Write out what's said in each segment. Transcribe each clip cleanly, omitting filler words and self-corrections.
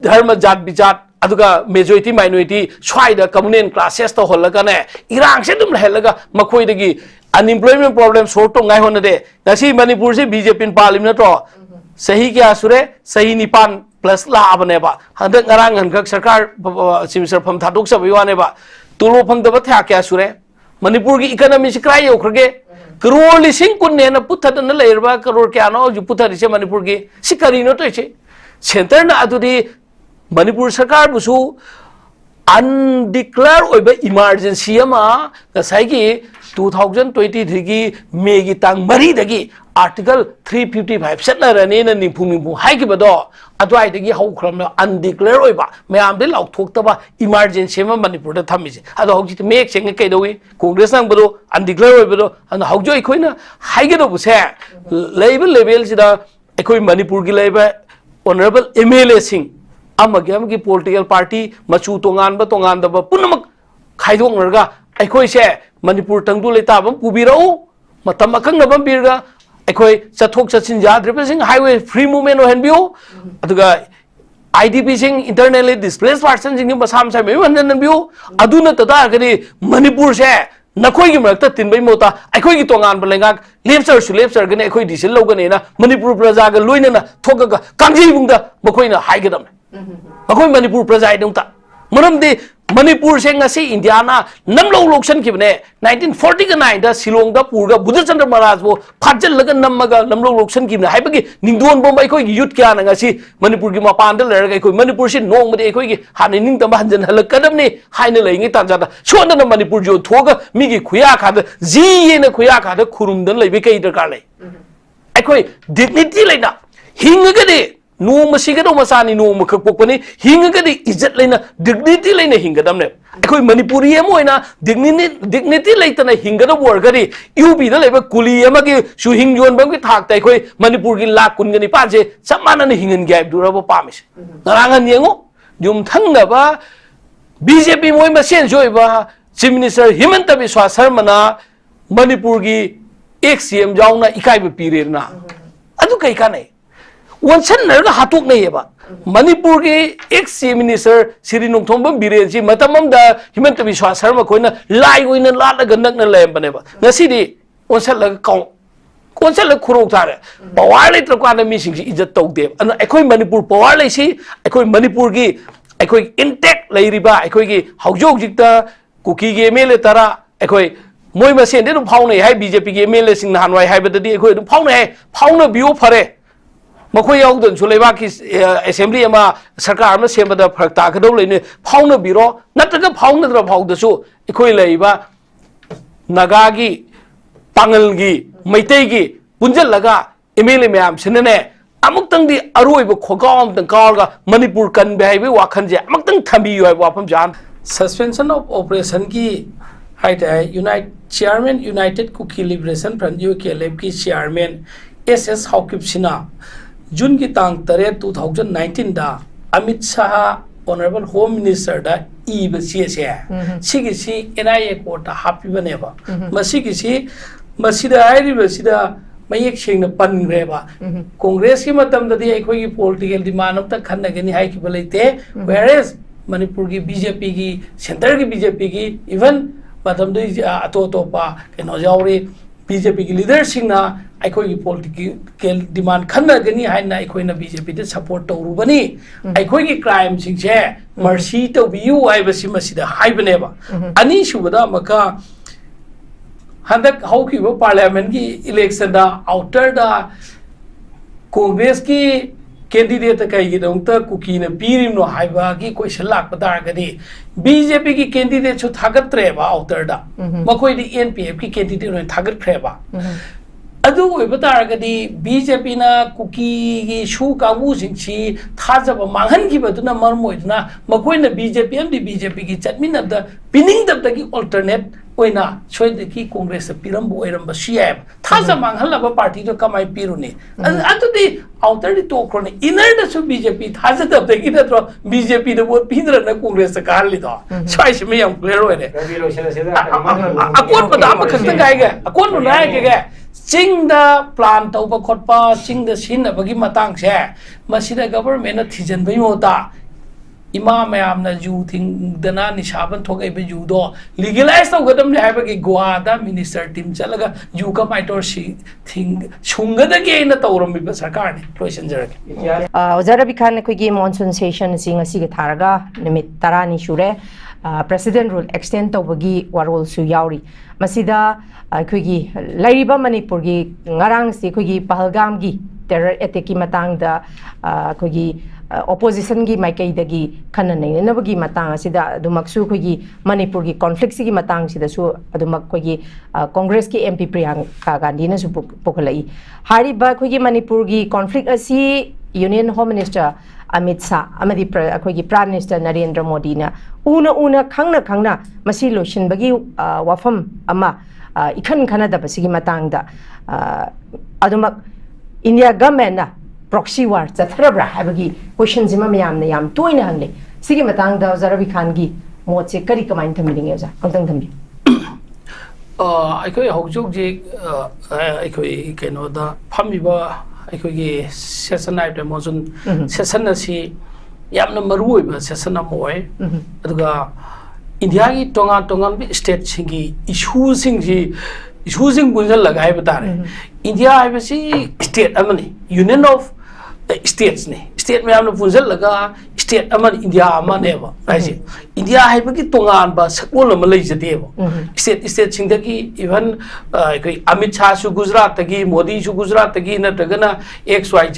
धर्म जात बिजात अदुगा majority minority स्वाइदा communal classes तो होलगने इरांग से दुम लहलगा मखोइदगी अनएम्प्लॉयमेंट प्रॉब्लम सोर्ट तो ngai होने दे नसी मणिपुर से बीजेपी पार्लियामेंट तो सही क्या सुरे सही निपान प्लस ला बनेबा हदक ngaraang हनखक सरकार सिमिस्टर फम थादुक सबय वानेबा तुलो फंगदब था क्या सुरे मणिपुर की इकोनॉमी से क्राई होखरगे करोड़ लिसिंग कुन्ने न पुथदन लेरबा करोड़ क्या नो जो पुथरिसे मणिपुर की सिकरी नो तो सेंटर ना अदुदी मणिपुर सरकार बुसु अनडिक्लेयर ओइबा इमरजेंसी अमा गसाइगी 2023 की मे की तांग मरी दगी आर्टिकल 355 सटनरने न निफु हाइगिबदो अदवाइ दगी हौख्रम अनडिक्लेयर ओइबा मयाम दे लाउथोक्तबा इमरजेंसी अमा मणिपुर दा थमिसे अदो हौजि मेक सेंग कैदोई कांग्रेस नंगबदो अनडिक्लेयर ओइबदो अन हौजो इखोइना हाइगदो बुसे लेबल लेवल सिदा एखोइ मणिपुर की लेबा ऑनरेबल एमएलए सिंह अमगे पॉलिटिकल पार्टी मचू तोंगानब पुनमक खाइदोंगरगा अखोइ से मणिपुर तंगदु लेताबम पुबिरौ मतम अखंगबम बिरगा अखोइ चथोक चचिन याद्रिबसिंग हाईवे फ्री मूवमेंट ओहनबियो अदुगा आईडीपी सिंग इंटरनली डिस्प्लेस्ड पर्सन सिंग मसाम से मेवननबियो अदुना तदागदि मणिपुर से नखोई की मरकता तिनबई मोता अखोई की तोंगान बलेंगा लेप्सर सु लेप्सर गने अखोई डिसिल लोगनेना मणिपुर प्रजा गा लोइनना थोगगा कांगजीबुंगदा मखोइना हाइगदम मखोई मणिपुर प्रजा इदुंता मरमदि मणिपुर से ngasi इंडिया ना नमलो लोक्सन किबने 1949 दा सिलोंग दा पुरगा बुद्धचंद्र महाराज बो फाजल लगा नमगा नमलो लोक्सन किबने हाइबगी निंगदोन बोम अखोई की युथ क्या ना ngasi मणिपुर की मपान दा लरगा अखोई मणिपुर से नोंगमदि अखोई की हानि निंग तम हंजन हलकदमने हाइने लेंगे तांजादा सोनना मणिपुर जो थोगा मिगी खुया खाद जी ये न खुया खाद खुरुमदन लेबे कई दरकार ले अखोई डिग्निटी लेना हिंगगदे नोम सिगदो मसानी नोम खपोकपनी हिंगगदि इज्जत लेना डिग्निटी लेना हिंगदमने अखोई मणिपुरी एम होइना डिग्निटी लेतना हिंगदो वर्गरी यूपी दा लेबा कुली अमगी सु हिंगजोन बंग थाकता अखोई मणिपुर की लाख कुनगनि पाजे समानन हिंगन गैप दुरबो पामिस ngaraang yengo jum thangaba BJP मोय मसेन जोइबा चीफ मिनिस्टर हिमंत बिस्वा शर्मा मणिपुर की एक सीएम जाउना इकाइबे पीरेना अदु कै कानै वंशन नरगा हातोक नैबा मणिपुर के एक सीएम मिनिस्टर श्री नोंथोंबम बिरेजी मतममदा हिमंत बिस्वा शर्मा कोइना लाई ओइना लालगा नकना लेमबनेबा नसिदि वंशन लगा काउ कोनसल खुरोक तारे पवार लेत्र काना मिसिंग इज्जत तौदे अन अखोई मणिपुर पवार लेसी अखोई मणिपुर की अखोई इंटेक्ट लेरिबा अखोई की हौजोक जिक्ता कुकी के एमएलए तरा अखोई मोय मसेन दे फाउने हाय बीजेपी के एमएलए सिंग नहानवाई हाइबदि अखोई फाउने हाय फाउना बियो फरे मखोई याउदन सुलेबा की असेंबली अमा सरकार अमा सेमबदा फरक तागदौ लेने फाउना बिरो नत्रगा फाउनद्र फाउदसु अखोई लेबा नागा की पांगल की मैतै की पुंजल लगा एमएलए मैम सिनने अमुक्तंग दी अरोइब खोगाम तंग कारगा मणिपुर कनबे हाइबे वाखनजे अमुक्तंग थंबियो हाइबे वाफम जान सस्पेंशन ऑफ ऑपरेशन की हाइटे chairman United Kuki Liberation Front UKLF की चेयरमैन एसएस हाउकिप सिना जून की तांग 2019 दा Amit Shah honourable home minister दा ईब सीएसए सिगिसी एनआईए कोर्ट हापिबनेबा मसिगिसी मसिदा आइरिबसिदा मयेक सेंगना पनग्रेबा कांग्रेस की मतमददी अखोई की पॉलिटिकल डिमांड अमता खन्नगनी हाइकिबा लेते वेयरएस मणिपुर की बीजेपी की सेंटर की बीजेपी की इवन मतमददी अतोतोपा केनो जावरी बीजेपी की लीडर सिंगना अखोई की political demand खन्नगनी हाइना अखोइना BJP they support तौरुबनी अखोई की क्राइम सिंगसे मर्सी तौबियु हाइबसि मसिदा हाइबनेबा अनि सुबदा मका हंदक हौकिबो पार्लियामेंट की इलेक्शन दा आउटर दा कांग्रेस की कैंडिडेट कईगिदमता कुकी ने पीरिमनो हाइबा की क्वेश्चन लाकपदारगदी बीजेपी की कैंडिडेट सु थागत्रेबा आउटर दा मखोइदि एनपीएफ की कैंडिडेट ने थागत्रेबा अदु ओइबतारगदी बीजेपी ना कुकी की शु काबू सिंगसी थाजब मांगहनगिबदुना मरमोइदना मखोइना बीजेपी एमडी बीजेपी की चटमिनबदा पिनिंगदबदा की अल्टरनेट ओइना सोइदकी कांग्रेस पिरम ओइरम सिएम थाजा मांगहलब पार्टी तो कमाई पिरुनी अदुदी आउटर दि टोक्रोने इनर दसु बीजेपी थाजा दबदगी नत्रो बीजेपी दे वोट पिद्रना कांग्रेस का हालि दो स्वाइस में यम क्लियर ओइरे अकोन पदा मखत गायगे अकोन नायगे चिंग प्लान तब खोप चिंग सिनबगी गवर्नमेंट थीजन मोता इमा मैम जू थिंगदना निशाबन थोगई बे जूदो लीगलाइज तौगदम ने हाइबगे गोवादा मिनिस्टर टीम चलगा जू का माइटोर सी थिंग छुंगदगे न तौरम सरकार ने लोइसन जरगे ओजारबी खान कोगी मॉनसून सेशन सिंग असिगे थारगा निमित 10 सुरे प्रेसिडेंट रूल एक्सटेंड तौबगी वारोल सु यावरी मसिदा कोगी लाइरिबा मणिपुर गी ngarang si कोगी पहलगाम गी टेरर अटैक की मतंगदा कोगी opposition gi mai kai dagi khana nei na bagi matang asida adumaksu khoi gi manipur gi conflict si gi matang sida su adumak khoi gi congress ki mp priyanka gandhi na su pokhalai hari ba khoi gi manipur gi conflict asi union home minister amit shah amadi khoi gi prime minister narendra modi na una khangna masi lotion bagi wafam ama ikhan khana da basi gi matang da adumak india government na proxy war chatrabra habagi question jima myam na yam toina hangle sigi matang da zarabi khan gi moche kari kamain thamiling ya angtang thambi aikoi hokjok ji aikoi keno da phamiba aikoi gi session night monsoon session asi yamna marui ba session amoy aduga india gi tongan bi state singi issue sing bunjal lagai batare india hai si state amani union of states ne state में हमने पुंजल लगा state अमन India अमन है वो ऐसे India है बल्कि तोंगान बा school में ले जाते हैं वो state सिंध की even कोई अमित शाह शु गुजरात तकी मोदी शु गुजरात तकी न तगना XYZ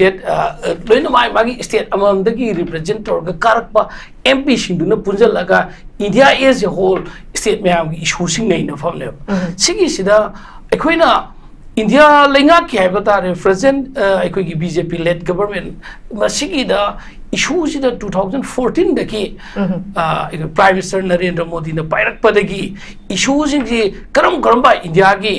लोइन मागी state अमन तकी represent और कारक बा MP सिंधु न पुंजल लगा India as a whole state में हम issue सिंह नहीं न फम ले सिगी सिदा कोई ना इंडिया लेंगा क्या है बता रहे प्रेजेंट कोई की बीजेपी लेड गवर्नमेंट मसीगी दा इशू सिदा 2014 दकी प्राइम मिनिस्टर नरेंद्र मोदी ने पायरक पदगी इशू सिंगी करम बा इंडिया की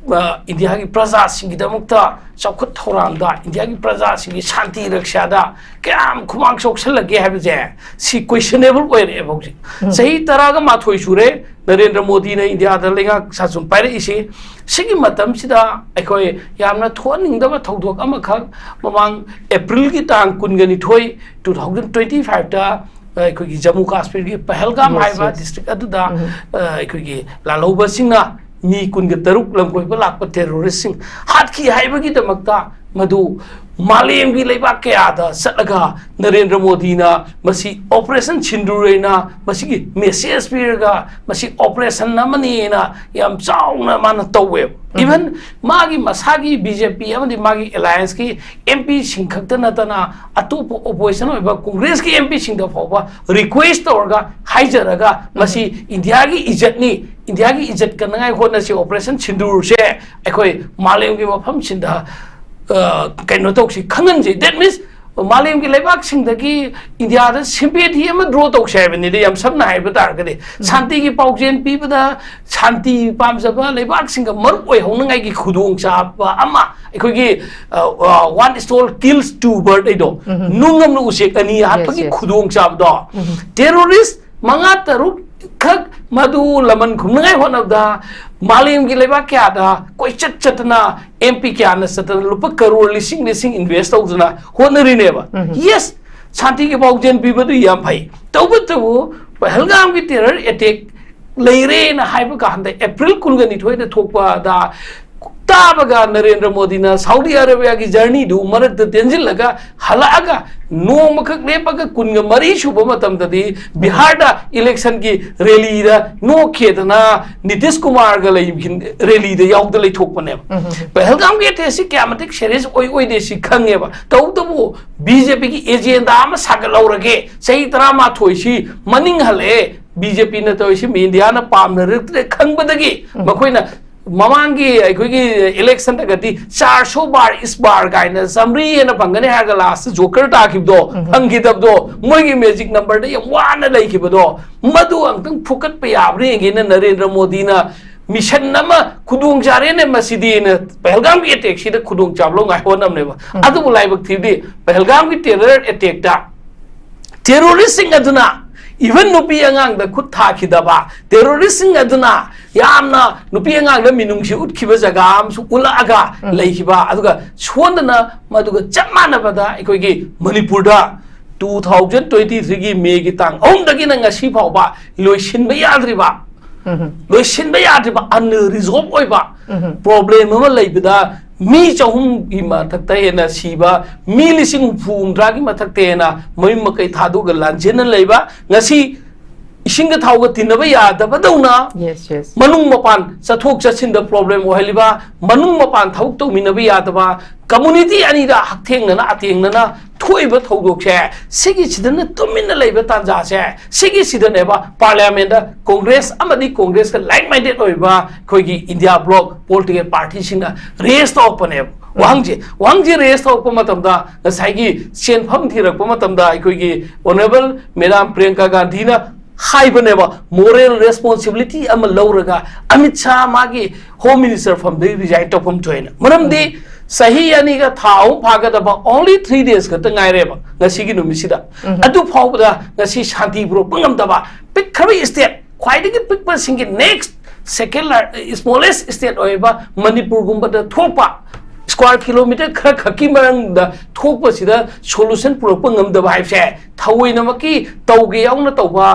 प्रजा सिंगी दमुक्ता चौखट थौरांदा इंडिया की प्रजा सिंगी शांति रक्षा दा क्या खुमांग सोक्सल लगे है बजे सी क्वेश्चनेबल ओए रे बौजी सही तरह का माथोई सुरे नरेंद्र मोदी ने इंडिया दा लेंगा सासुम पायरे इसी सिगी मतम सिदा अखोय यामना थोनिंगदबा थौदोक अमखक ममांग अप्रैल की तांग कुनगनी थोई 2025 दा अखोय की जम्मू कश्मीर की पहलगाम हाइबा डिस्ट्रिक्ट अदुदा अखोय की लालौबा सिंगना मी कुनग तरुक लमकोय लाख टेररिस्ट सिंग हातकी हाइबगी दमकता मधु मालेम की लेबा के आदा सलगा नरेंद्र मोदी ना मसी ऑपरेशन छिंदुरेना मसी की मैसेज पीरगा मसी ऑपरेशन नमनी ना याम चाउना मान तौवे इवन मागी मसागी बीजेपी अमदी मागी अलायंस की एमपी सिंखक्त नतना अतोप ओपोजिशन होबा कांग्रेस की एमपी सिंग द फोबा रिक्वेस्ट तौरगा हाइजरगा मसी इंडिया की इज्जत करनगाय होना से ऑपरेशन छिंदुर से अखोय मालेम की मफम सिंदा कहीं तौसी खंगनजे दैट मीन्स मालेम की लेबाक सिंदगी इंडिया दा सिंपेथी अमा ड्रॉ तौसे हैबनिदे याम सबना हैब तारगदे शांति की पाउजेन पीबदा शांति पामजबा लेबाक सिंग मर ओय होनंगाई की खुदोंग चाबा अमा अखोगी one stone kills two bird एदो नुंगम नु उसेक अनि हातपगी खुदोंग चाबदो टेररिस्ट मंगा तरुक खक मधु लमन खुमनगाई होनबदा मालेम की लेबा क्या दा कोई चटना एमपी क्या न सतन लुप करोड़ लिसिंग इन्वेस्ट होजना होनरिनेबा यस शांति के पाउजेन पीबदु याम भाई तौबतबु पहलगाम की टेरर अटैक लेरे न हाइब का हंदे अप्रैल कुलगनी थोय द थोकपा दा ताबगा नरेंद्र मोदी ना सऊदी अरेबिया की जर्नी दु मरक तेंजिल लगा हलागा नोमखक लेपगा कुनग मरी शुभ मतम ददी बिहार दा इलेक्शन की रैली दा नो खेदना नीतीश कुमार गा लेकिन रैली दा याउद ले थोकपने पहलगाम के तेसी क्यामतिक सीरीज ओय देसी खंगेबा तौदबो बीजेपी की एजेंडा मा सागलौरगे सही तरह मा थोइसी मनिंग हले बीजेपी न तोइसी मीडिया न पामनरे खंगबदगी मखोइना ममांगी अखोगी इलेक्शन तगती 400 बार इस बार गाइना समरी न फंगने हागा लास्ट जोकर ताखिबदो फंगिदबदो मोइगी मैजिक नंबर दे वाना लैखिबदो मधु अंतंग फुकट पे याबरे गेन नरेंद्र मोदी ना मिशन नमा खुदोंग जारे ने मसीदी ने पहलगाम की अटैक सिदा खुदोंग चाबलो गाय होनम नेबा अदु लाइबक थीदी पहलगाम की टेरर अटैक ता टेररिस्ट सिंग अदुना इवन नुपी अंगांग द खुद थाखिदबा टेररिस्ट सिंग अदुना यामना नुपी अंगांग द मिनुंगसी उठखिबा जगाम सु उलागा लैखिबा अदुगा सोंदना मदुगा चमानबदा अखोगी मणिपुर दा 2023 की मे की तांग ओमदगी ना ngasi फावबा लोइसिन बे याद्रिबा लोइसिन बे याद्रिबा अनरिजॉल्व ओइबा प्रॉब्लम अमा लैबदा मी चहुम की मथक्ता हेना सीबा मी लिसिंग फुमद्रा की मथक्ता हेना मई मकई थादुगा लांजेन लैबा ngasi इसिंग थावगा तिनबा यादबदौना मनुंग मपान चथोक चसिन द प्रॉब्लम ओहलिबा मनुंग मपान थावक तौमिनबा यादबा कम्युनिटी अनिदा हक्थेंगना अतेंगना थोइबा थौदोकसे सिगी सिदन तुमिन लैबा तांजासे सिगी सिदनेबा पार्लियामेंट कांग्रेस अमदी कांग्रेस का लाइक माइंडेड ओइबा खोगी इंडिया ब्लॉक पॉलिटिकल पार्टी सिंगा रेस तौपने वांगजे रेस तौप मतमदा नसाइगी सेनफम थिरकप मतमदा खोगी ऑनरेबल मैडम प्रियंका गांधी ना हाइबनेबा मोरल रेस्पॉन्सिबिलिटी अम लौरगा अमित शाह मागी home minister from the resign तौपम थोइना मरमदी सही यानी का थाउ फागदबा ओनली 3 days का तंगाइरेबा ngasi gi numisida adu phawda ngasi shanti bro pangam pick khabi state khwaidagi pick pa singi next second smallest state oiba manipur gumba da thopa square kilometer khara khaki marang da thokpa sida solution puro pangam da bai se thawi namaki tawge yauna tawba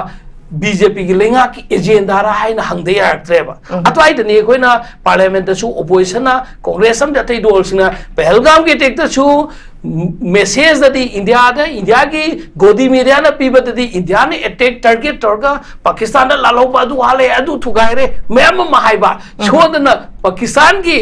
BJP की लेंगा की agenda रहा है ना हंगदे यात्रेबा अतवाई तने कोई ना parliament सु ओपोजिशन ना कांग्रेस हम जाते दोल्स ना पहलगाम के टेक सु मैसेज दती इंडिया की गोदी मीडिया ना पीबत दती इंडिया ने अटैक टारगेट तोरगा पाकिस्तान ना लालोपा दु हाले अदु थुगाइरे मैम महाइबा छोदना पाकिस्तान की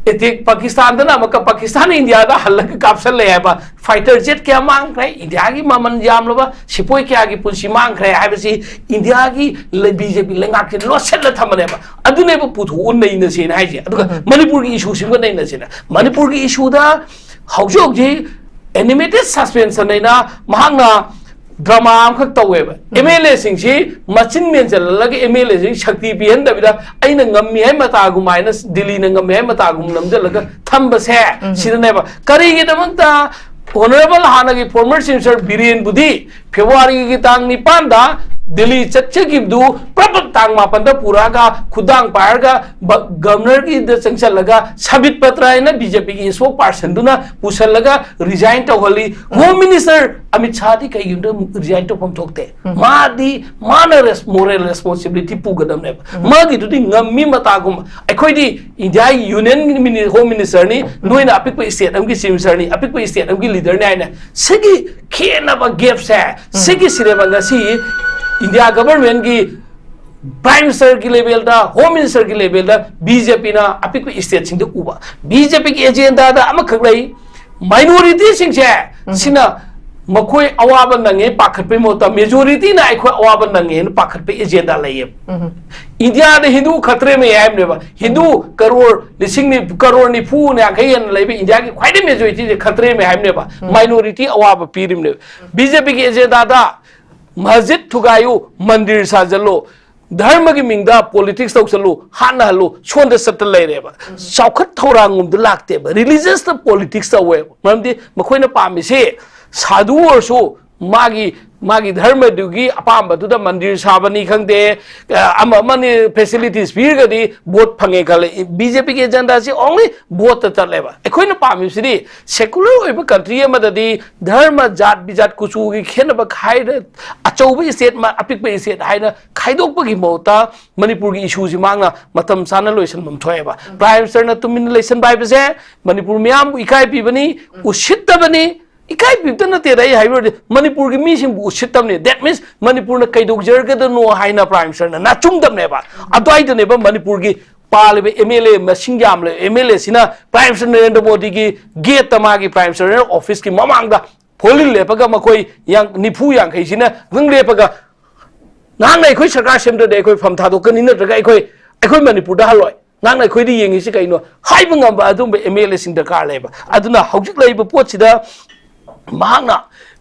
एटेक पाकिस्तान दना मका पाकिस्तान इंडिया दा हल्लक कापसल ले है फाइटर जेट क्या मांग रहे इंडिया की ममन जाम लबा सिपोई क्या की पुंसी मांग रहे है बसी इंडिया की बीजेपी लेंगा के लोसेल थमने बा अदुने बा पुथु नहीं नसे ना है अदुगा मणिपुर की इशू सिम नहीं नसे ना मणिपुर की इशू दा हौजोक जी एनिमेटेड सस्पेंशन नेना महांगना ड्रामा अमखक तौवेबा एमएलए सिंगसी मचिन मेंचललगे एमएलए सिंग शक्ति पिहनदबिदा अइना ngami hai matagumai na Delhi na ngami hai matagum namjalaga thambase sidneba karigi damakta honorable hanagi former minister Biren Budi February ki tang 9 da Delhi चचगिबदु प्रपक तांग मापन द पुरागा खुदांग पारगा गवर्नर की द चंगचलगा साबित पत्र है ना बीजेपी की स्पोक पर्सन दुना पुसलगा रिजाइन तौहली होम मिनिस्टर अमित शाह दी कई युंड रिजाइन तो पम थोकते मादी मानरेस मोरल रेस्पॉन्सिबिलिटी पुगदम ने मागी दुदी ngami matagum अखोई दी इंडिया यूनियन होम मिनिस्टर नि नोइना अपिक पे स्टेट अमगी चीफ मिनिस्टर नि अपिक पे स्टेट अमगी लीडर ने आइना सगी खेनबा गैप से सगी सिरेबा सी इंडिया गवर्नमेंट की प्राइम मिनिस्टर की लेवल दा होम मिनिस्टर की लेवल दा बीजेपी ना अपिक स्टेट सिंह उबा बीजेपी की एजेंडा दा अमखक लई माइनॉरिटी सिंह से सिना मखोय अवाब नंगे पाखत पे मोता मेजॉरिटी ना अखो अवाब नंगे पाखत पे एजेंडा लई इंडिया ने हिंदू खतरे में है ने हिंदू करोड़ लिसिंग करोड़ निफू ने आखैन लई इंडिया की ख्वाइदे मेजॉरिटी खतरे में है ने माइनॉरिटी अवाब पीरिम ने बीजेपी की एजेंडा दा मस्जिद थुगायु मंदिर साजलो धर्म की मिंगदा पॉलिटिक्स तौसलो हाना हलो सोंद सत्त लेरेबा सौखत थौरांगुम लाक्ते रिलीजियस द पॉलिटिक्स तवे मरमदि मखोइना पामिसे साधु ओरसो मागी धर्म दुगी अपामबदुदा मंदिर साबनी खंगदे अमनी फैसिलिटीज पीरगदी वोट फंगे खले बीजेपी के एजेंडा से ओनली वोट तलेबा एखोइना पामिसिदी सेकुलर ओइबा कंट्री अमददी धर्म जात बिजात कुचू की खेनबा खाइद अचौबा स्टेट मा अपिकबा स्टेट हाइना खाइदोकबगी मोता मणिपुर की इशू जी मांगना मतम साना लोइसन ममथोएबा प्राइम मिनिस्टर ना तुमिन लेसन बाइबसे मणिपुर मियाम इकाई पिबनी उसितबनी इकाई पिबत नते रै हाइबो मणिपुर की मीसिंग उसितबनी दैट मीन्स मणिपुर न कैदोक जरगदनो हाइना प्राइम मिनिस्टर ना नाचुंगदबनेबा अदवाइदनेबा मणिपुर की पालिबे एमएलए मसिंग यामले एमएलए सिना प्राइम मिनिस्टर नरेंद्र मोदी की गेट तमागी प्राइम मिनिस्टर ऑफिस की ममांगदा फोलिल लेपगा मकोई यांग निफू यांखै सिना गंग लेपगा नांग अखोई सरकार सेमदे अखोई फम थादोकनी नत्रगा अखोई मणिपुर दा हलोय नांग अखोई दी येंगिसि कैनो हाइबा ngamba adum एमएलए सिंग दरकार लेबा अदुना हौजिक लेबा पोचिदा महांगना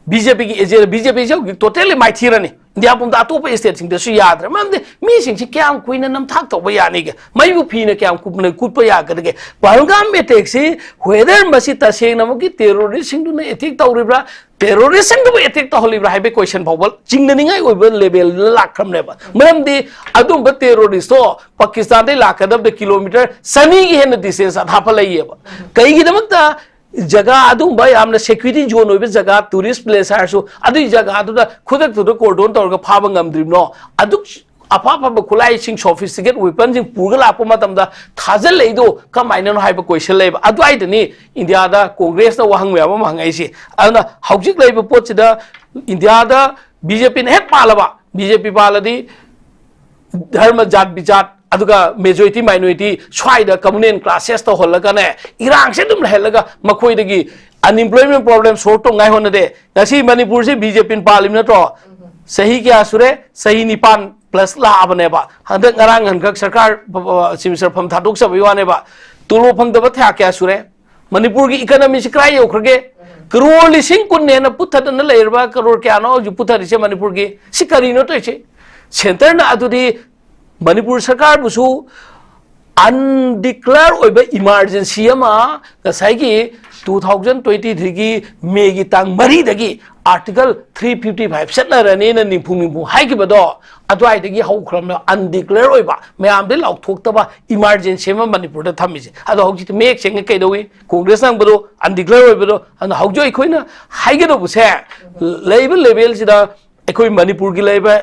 बीजेपी की एजेंडा बीजेपी जो टोटली माइथीरनी इंडिया पुम अतोप स्टेट सिंग दसु याद्रे ममदे मी सिंग सि क्याम कुइन नम थाक तोबा यानी गे मैबु फीने क्याम कुपने कुटपा यागदगे पहलगाम अटैक से वेदर मसि तसेंग नमकी टेररिस्ट सिंग दुने अटैक तौरिब्रा टेररिस्ट सिंग दु अटैक तौलिब्रा हाइबे क्वेश्चन फावबल चिंगनिंगाय ओइबा लेवल लाखमनेबा मरमदे अदुम टेररिस्ट तो पाकिस्तान दे लाखदब किलोमीटर सनी की हेन डिस्टेंस अथाप लइयेबा कईगी दमकता जगह अदुंबा यामना सिक्योरिटी जोन होइबे जगह टूरिस्ट प्लेस हारसु अदुई जगह अदुदा खुदक तुदा कोर्डोन तौरगा फाबा ngamdribno अदु अफाफा खुलाई सिंग सोफिस्टिकेट वेपन सिंग पुरगा लापो मतमदा थाजल लेदो कमाइननो हाइबा क्वेश्चन लेबा अदुआइदनी इंडिया दा कांग्रेस ना वहंग याबा महंगाइसि अदुना हौजिक लेबा पोचिदा इंडिया दा बीजेपी ने हेक पालबा बीजेपी पालदी धर्म जात विजात अदुगा मेजॉरिटी माइनॉरिटी स्वाइदा कम्युनल क्लासेस तो होलगने इरांग से दुम हेलगा मखोइदगी अनएम्प्लॉयमेंट प्रॉब्लम सोर्ट तो गाय होनदे नसी मणिपुर से बीजेपी पालिम नतो सही क्या सुरे सही निपान प्लस लाबनेबा हदक ngarang हनखक सरकार सिमिस्टर फम थादोक सबवानेबा तुलो फंगदब था क्या सुरे मणिपुर की इकोनॉमी से क्राई योखरगे करोड़ लिसिंग कुन्ने न पुथदन लेरबा करोड़ क्या नो जो पुथरिसे मणिपुर की सिकरिनो तो इसे सेंटर ना अदुदी मणिपुर सरकार बुसु अनडिक्लेयर ओइबा इमरजेंसी अमा गसाइगी 2023 की मे की तांग मरी दगी आर्टिकल 355 सटनरने न निफु निफु हाइगिबदो अद्वाइदगी हौख्रम अनडिक्लेयर ओइबा मयाम दे लाउथोक्तबा इमरजेंसी मा मणिपुर दा थमिसे अदो हौजि मेक सेंग कैदोई कांग्रेस नंबदो अनडिक्लेयर ओइबदो अन हौजो इखोइना हाइगदो बुसे लेबल लेवल सिदा इखोइ मणिपुर की लेबा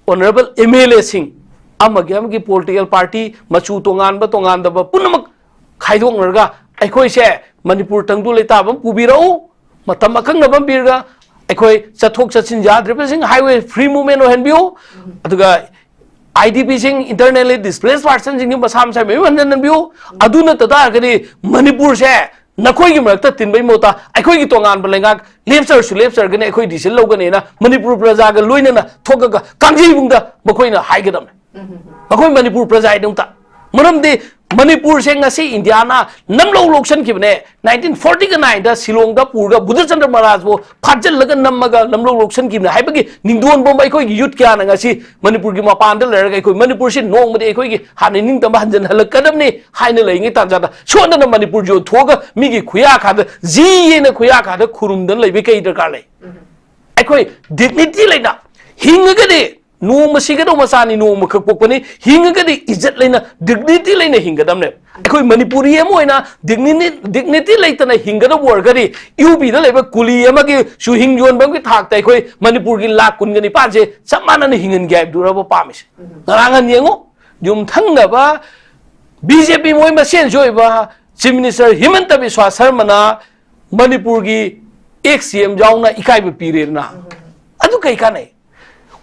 ऑनरेबल एमएलए सिंह अमगी पॉलिटिकल पार्टी मचू तोंगानब तोंगानदब पुनमक खाइदोंगरगा अखोइसे मणिपुर तंगदु लेताब पुबिरौ मतम अखंगब बिरगा अखोइ चथोक चचिन याद्रिबसिंग हाईवे फ्री मूवमेंट ओहनबियो अदुगा आईडीपी सिंग इंटरनली डिस्प्लेस पर्सन सिंग मसाम से मेवननबियो अदुना तदागदि मणिपुर से नखोई मरक्ता तिनबै मोता अखोई तोंगान बलेंगा लेप्सर गने अखोई डिसिल लौगनेना मणिपुर प्रजागा लोइनना थोकगा कांजीबुंगा बखोइना हाइगदम अखोई मणिपुर प्रजा इदुंता मरमदि मणिपुर से ngasi इंडिया ना नमलो लोक्सन किबने 1940 का 9 दा सिलोंग दा पुरगा बुद्धचंद्र महाराज वो फाजल लगा नमगा नमलो लोक्सन किबने हाइबगी निंदोन बोम अखोई युथ क्या ना ngasi मणिपुर की मपान दा लरगा अखोई मणिपुर से नोंगमदि अखोई की हानि निंग तम हंजन हलकदमने हाइने लेंगे तांजादा सोंदन मणिपुर जो थोगा मिगी खुया खाद जी येना खुया खाद खुरुमदन लेबे कई दरकार ले अखोई डिग्निटी लेना हिंगगदि नोम सिगदो मसानी नोम खपोकनी हिंगगदि इज्जत लेना डिग्निटी लेना हिंगदमने अखोई मणिपुरी एमोइना डिग्निटी लेतना हिंगदो वर्गदि यूपी दा लेबा कुली अमगी सु हिंगजोन बंगी थाकता अखोई मणिपुर की लाख कुनगनि पाजे समानन हिंगन गैब दुरबो पामिस ngaragan yengo yum thangaba BJP मोय मसेन जोइबा चीफ मिनिस्टर हिमंत बिस्वा शर्मा मणिपुर की एक सीएम जाउना इकाइबे पीरेना अदु कई कानै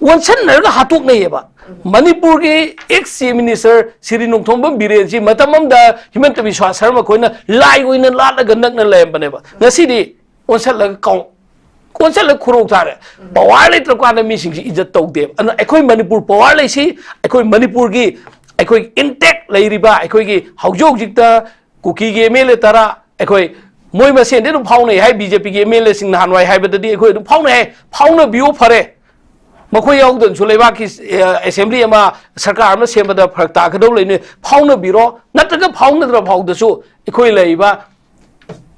वंशन नरगा हातुक नैयेबा मणिपुर की एक चीफ मिनिस्टर श्री नोंथोंबम बिरेनजी मतममदा हिमंत बिस्वा शर्मा कोइना लाई ओइना लालगा नकना लेमबनेबा ngasiदी वंशलगा कौन खुरों तारे पवार लेत्र काना मिसिंगसी इज्जत तौदे अन अखोई मणिपुर पवार लेसी अखोई मणिपुर की अखोई इंटेक्ट लेरिबा अखोई की हौजोजिकता कुकी के एमएलए तरा अखोई मोय मसेन दे फाउने हाय बीजेपी के एमएलए सिंग नहानवाई हाइबददी अखोई फाउने हाय फाउना बियो फरे मखोई याउदन सुलेबा की असेंबली अमा सरकार अमा सेमबदा फरक तागदौ लेने फाउना बिरो नत्रगा फाउनद्र फाउदसु अखोई लेइबा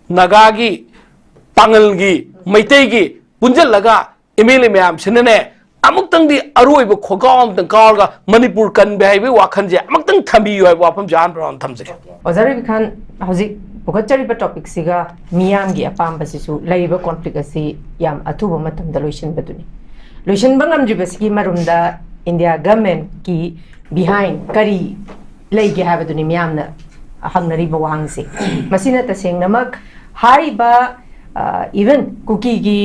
नगागी पांगलगी मैतेगी पुंजलगा एमएलए मैम सिनने अमुक्तंगदी अरोइब खोगाम तंग कालगा मणिपुर कनबे हाइबे वाखनजे अमुक्तंग थंबियो हाइबे वाफम जान ब्राउन थमजे ओजारी खान हजि पुगचरीबा टॉपिक सिगा मियामगी अपाम्बसिसु लैबा कॉन्फ्लिक्ट असि याम अथुबा मतमदा लोइसनबदुनि लोइसनबा ngamjibasigi marumda इंडिया गवर्नमेंट की बिहाइंड करी लेगे हाबदुनि मियामना हंगनरिबा वांगसे मसिना तसेंगनमक हारिबा इवन कुकी की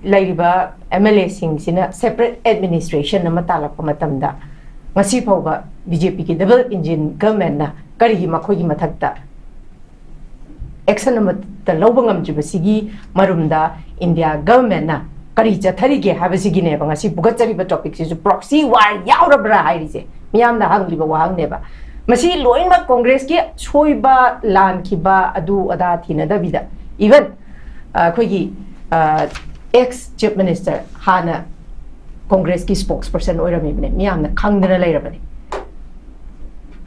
लाइरिबा एमएलए सिंह सिना सेपरेट एडमिनिस्ट्रेशन नम तालप मतमदा ngasi phauba बीजेपी की डबल इंजिन गवर्नमेंट ना करी मखोगी मथक्ता एक्शन नमत लौब ngamjibasigi marumda इंडिया गवर्नमेंट ना करी चथरीगे हाबसिगी ने ngasi बुगचरीबा टॉपिक सिसु प्रॉक्सी वार यावरब्रा हाइरिसे मियामना हंगलिबा वाहंगनेबा मसी लोइनबा कांग्रेस की सोइबा लानखिबा अदु अदा थिनदबिदा इवन अखोगी एक्स चीफ मिनिस्टर हाना कांग्रेस की स्पोक्स पर्सन ओइरमिबने मियामना खंगदना लेरबने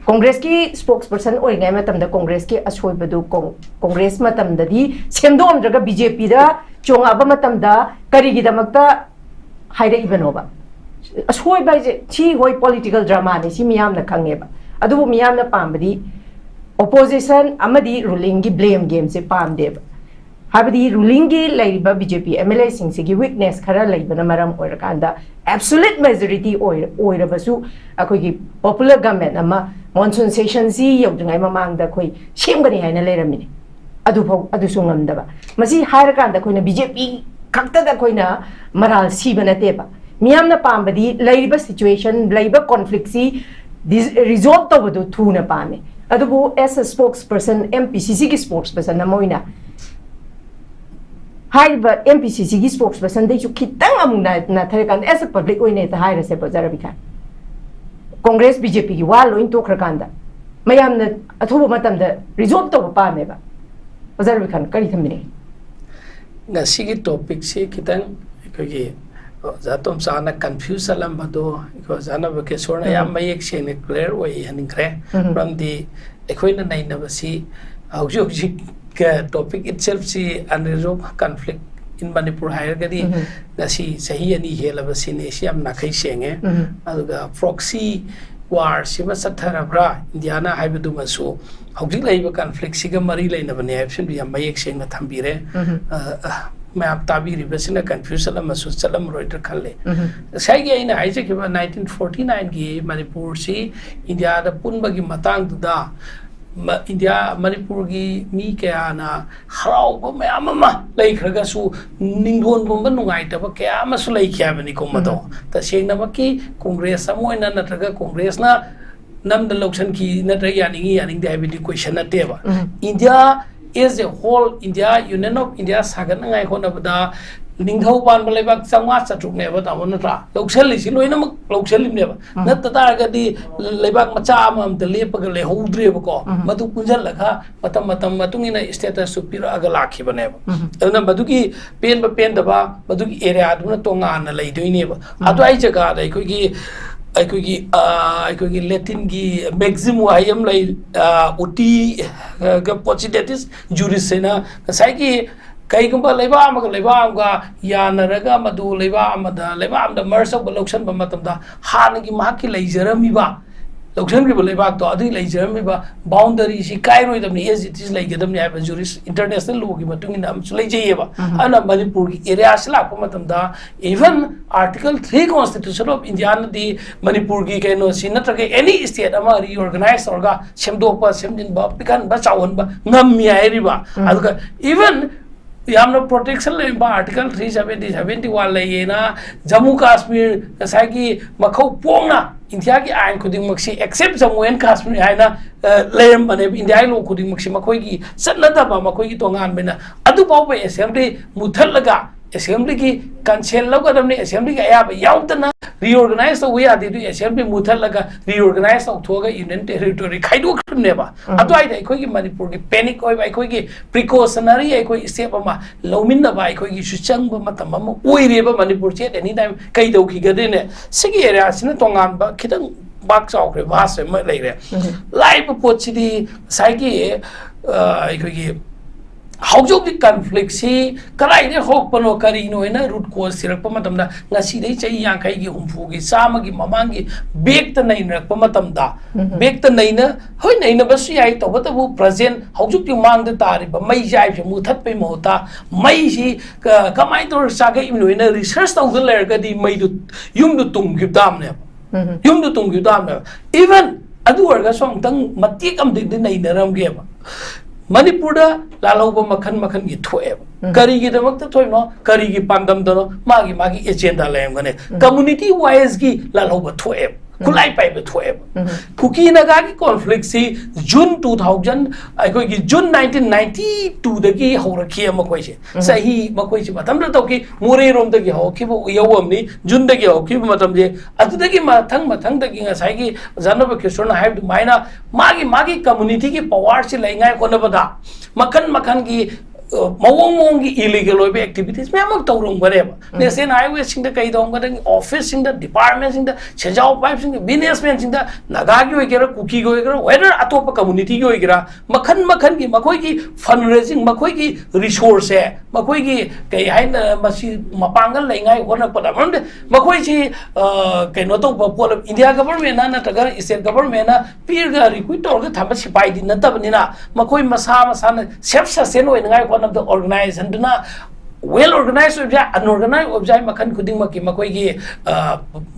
कांग्रेस की स्पोक्स पर्सन ओइngay मतमदा कांग्रेस के असोइबदु कांग्रेस मतमददी सेमदोमद्रगा बीजेपी दा चोंगाबा मतमदा करिगिदमक्ता हाइरइबनोबा असोइबा जे छि होय पॉलिटिकल ड्रामा ने सि मियामना खंगेबा अदुबु मियामना पामबदी ओपोजिशन अमदी रूलिंग की ब्लेम गेम से पामदेबा हाबदी रूलिंग की लाइबा बीजेपी एमएलए सिंह से की वीकनेस खरा लाइबना मरम ओइरकांदा एब्सोल्यूट मेजॉरिटी ओइरबसु अखोई की पॉपुलर गवर्नमेंट अमा मॉनसून सेशन सी यौद्रंगाई ममांगदा अखोई सेमगनी हाइना लेरमिनी अदुफौ अदुसु ngamdaba मसी हायरकांदा अखोइना बीजेपी खक्तदा अखोइना मराल सीबा नतेबा मियामना पामबदी लाइबा सिचुएशन लाइबा कॉन्फ्लिक्ट सी रिजॉल्व तबदु थुना पामे अदुबु एस अ स्पोक्सपर्सन एमपीसीसी की स्पोक्सपर्सन नमोइना हाइबा एमपीसीसी की स्पोक्सपर्सन देचु खितंग अमुना नाथरकान एस अ पब्लिक ओइने ता हाइरसे बजारबिखा कांग्रेस बीजेपी की वा लोइन तोखरकांदा मयामना अथुबा मतमदा रिजॉल्व तब पामेबा बजारबिखान करी थमिने ngasi topic si kitang kogi zatom sana confuse alambado ko jana ba ke sorna yam mayek sene clear way hanikre from the ekoina naina basi auji ka topic itself si unresolved conflict in Manipur higher gadi ngasi sahi ani hela basi ne si am nakai senge aduga proxy war sima satharabra indiana haibadu masu hauji laiba conflict siga mari laina bane option bi am mayek seng na thambire मैं आप ताबीरी बसिना confusion मसु चलम रोइटर खले साइगे इन आइजे के 1949 की मणिपुर सी India दा पुनबगी मतांग दुदा India Manipur की मी क्या ना हराव ब मैं अममा लई खरगा सु निंगोन बम नुगाइतब क्या मसु लई क्या बनी को मतो त सेंगना बकी कांग्रेस अमोइना नत्रगा कांग्रेस ना नम द लोक्सन की नत्र यानिंग दाइबिटी क्वेश्चन नतेबा India is a whole India Union of India sagan ngai khona bada ninghau ban balebak changwa chatruk ne ba tamon tra loksel li siloina mak loksel lim ne ba na ta ga di lebak macha am de lepag le houdre ba ko madu punjal lakha matam matung ina status supira aga lakhi bane ba na madu ki pen da ba madu ki area adu na tonga na lei doi ne ba adu ai jaga dai ko की Latin की maximum आयम लाई उटी का positivities जुरिस से ना साइ की कई कुंबा लेबा का या नरगा मधु लेबा मर्स ऑफ लोक्शन बमतमदा हान की मां की लेजरमीबा लोक्शन की लेबा तो अदि लेजरमीबा बाउंड्री सी कायरोइदमनी एज इट इज लेगदमनी है जुरिस इंटरनेशनल लॉ की मतुंग नाम लेजेबा अना मणिपुर की एरिया से लाप मतमदा even article 3 constitution of India दी मणिपुर की कैनो सी नत्रगे एनी स्टेट अमा रीऑर्गेनाइज होगा सेमदोपा सेमदिनबा पिकानबा चावनबा ngam yairiba aduga even यामना प्रोटेक्शन लेबा आर्टिकल 371 लेना जम्मू कश्मीर साइकी मखौ पोंगना इंडिया की आइन खुदिंग मक्सी एक्सेप्ट जम्मू एंड कश्मीर आइना लेरम बने इंडिया लो खुदिंग मक्सी मखोई की सन्नदबा मखोई की तोंगान बेना अदु पाव असेंबली मुथलगा असेंबली की कंसेल लगदमने असेंबली का याब याउतना reorganize the way adi du assembly muthalaga reorganize thoga union territory khaidu khuneba adu ai dai khoi gi manipur gi panic oi bai khoi gi precautionary ai khoi step ama lominna bai khoi gi suchang ba matam ama oireba manipur che any time kai dau ki gade ne sigi area sina tongan ba khitang bak chaw khre vas ma lai re live pochidi sai gi ai khoi gi हाउजोग the conflict सी कराई ने होक पनो करी no है ना root cause सिरक प मतम दा ngasi dei chai yankai gi humfu gi sama gi mamang gi bek ta nei rak pa matam da bek ta nei na hoi nei na bas yai to ba bu present haujuk ti mang da tari ba mai jai phe mu that pe mo ta mai si kamai to sa ga im no na research ta ul ler ga di mai du yum du tung gi dam ne yum du tung gi dam ne even adu war ga song tang matik am de nei na ram ge ba Manipur लालौब मखन मखन की थोएब करी की दमक तो थोइनो करी की पांदम दनो मागी agenda लेमगने community wise की लालौब थोएब खुलाई पाइब थोएब cookie Naga की कॉन्फ्लिक्ट सी जून 2000 अखोई की जून 1992 दगी हौरखी मखोइ से सही मखोइ से मतम र तोकी मोरे रोम दगी हौखिबो यौवमनी जून दगी हौखिबो मतम जे अदुदगी मथंग दगी ngасai की जानब किशोर हाइब माइना मागी कम्युनिटी की पावर से लेंगाय कोनबदा मखन की मवोंग की इलीगल ओइबे एक्टिविटीज में हम तौरंग बरेबा नेशनल हाईवे सिंग द कई दौंग द ऑफिस सिंग द डिपार्टमेंट सिंग द छजाव पाइप सिंग बिजनेसमैन सिंग द नगा की होइगेरा कुकी की होइगेरा वेदर अतोप कम्युनिटी की होइगेरा मखन की मखोई की फंड रेजिंग मखोई की रिसोर्स है मखोई की कई हाइन मसी मपांगल लेंगाय होना पदा मरम मखोई सी कइनो तो पोल इंडिया गवर्नमेंट ना नतगा स्टेट गवर्नमेंट ना पीर गा रिक्रूट तौर ग थम सिपाई दिन नतबनिना मखोई मसा सेल्फ सस्टेन होइनगाय होनब ऑर्गेनाइजेशन दुना well organized objai unorganized objai makan khuding maki makoi gi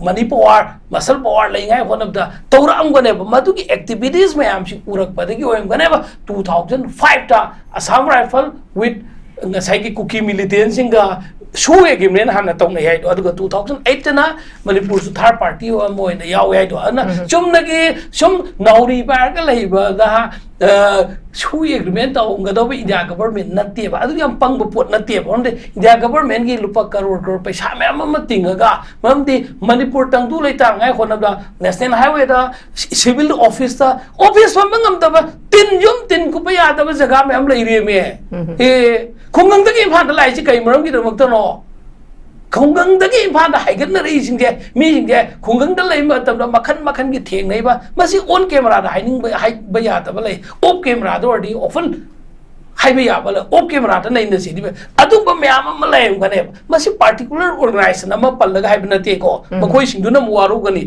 money power muscle power lengai one of the tauram gane madu gi activities mayam si urak padagi oyam gane ba 2005 ta Assam Rifle with ngasai gi cookie militant singa show agreement hana tong nei do aduga 2008 na Manipur su third party o moi na yaw yai do ana chum na gi sum nauri ba ga lei ba da show agreement ta onga do India government na te ba adu yam pang ba pot na te ba onde India government gi lupa crore paisa me am tinga ga mamdi Manipur tang du lei ta ngai khona da national highway da civil office ta office ma ngam da ba tin ku pa ya da ba jaga me am lei re me he khongang da gi phan da lai chi kai maram gi da mak ta no khongang da gi phan da hai gan na ri sing de mi sing de khongang da lai ma tam da makhan gi theng nei ba masi on camera da hai ning ba ya da ba lei off camera do di often hai ba ya ba la off camera da nei na si di ba adu ba me am ma lai ga ne masi particular organization ama pal ga hai ba na te ko ma khoi sing du na mu waru ga ni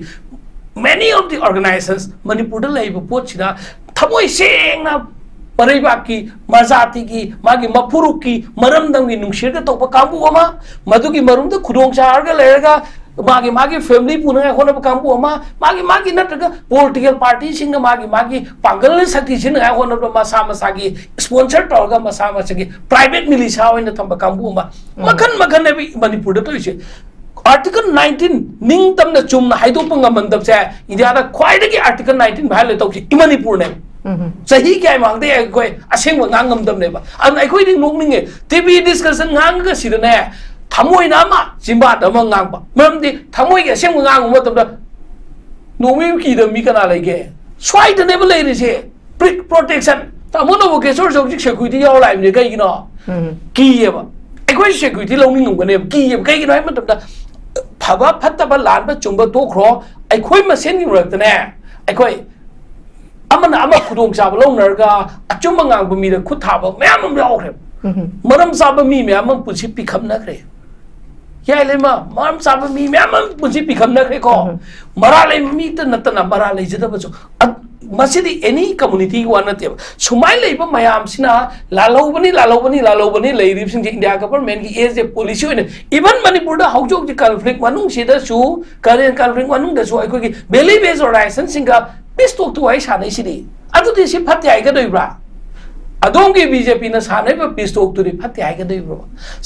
many of the organizations Manipur da lai ba pot chi da thamoi seng na Paribaki, Mazatiki, Magi Mapuruki, Maramdangi Nushirga Topa Kambuama, Maduki Marum the Kudong Charga Lerga, Magi family Puna Hona Kambuama, Magi Nataga, political parties in the Magi, Pangal Satishin, I want of Masamasagi, sponsored Torga Masamasagi, private militia in the Tambakambuma, Makan Manipur. Article 19 ning tam na chum na haido panga mandap se India da khwai da Article 19 violate tau chi Manipur ne sahi kya mang de koi aseng wa ngam dam ne ba an ai khoi ding nok ning TV discussion ngang ga si ne thamoi na ma jimba da ma ngang ba mam di thamoi ga aseng wa ngang ma tam da no mi ki da mi kana lai ge swai da ne ba lai ni se protection ta mo no ke sor jok security yaw lai ne kai gi no ki ye ba ai khoi security lo ning ngam ne ki ye kai gi no ma tam da phaba phatta ba lan ba chumba to khro ai khoi ma sen gi rak ta ne ai khoi amana ama khudong cha ba lo nar ga achum ma ngang ba mi da khut tha ba mayam am yaw khre maram sa ba mi mayam am pusi pi kham na khre yai le ma maram sa ba mi mayam am pusi pi kham na khre ko mara le mi ta na mara le jida ba so masidi any community wa na te sumai le ba mayam sina la lo bani le rip sing India government ki as a policy ne even Manipur da haujok ji conflict manung si da su Korean conflict manung da su ai ko ki belly based organization singa peace talk to ai sa nei si di adu ti si phat ai ga doi bra adong ki BJP na sa nei ba peace talk to ri phat ai ga doi bra